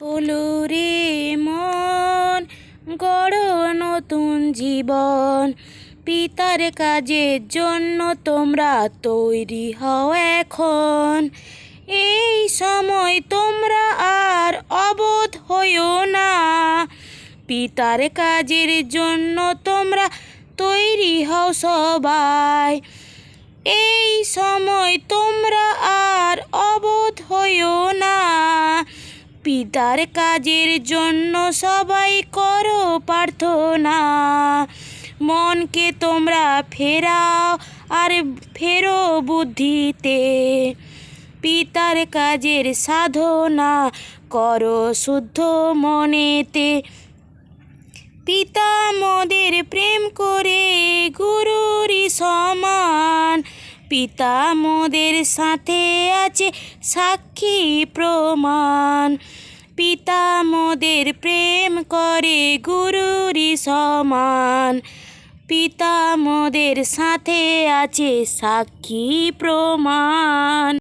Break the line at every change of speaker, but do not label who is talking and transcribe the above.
হলো রে মন, গড়ো নতুন জীবন। পিতার কাজের জন্য তোমরা তৈরি হও এখন। এই সময় তোমরা আর অবোধ হইও না। পিতার কাজের জন্য তোমরা তৈরি হও সবাই। এই সময় তোমরা আর অবোধ হইও না। পিতার কাজের জন্য সবাই করো প্রার্থনা। মনকে তোমরা ফেরাও আর ফেরো বুদ্ধিতে। পিতার কাজের সাধনা করো শুদ্ধ মনেতে। পিতা মোদের প্রেম করে গুরুরই সমান। পিতা মোদের সাথে আছে সাক্ষী প্রমাণ। পিতা মোদের প্রেম করে গুরুরই সমান। পিতা মোদের সাথে আছে সাক্ষী প্রমাণ।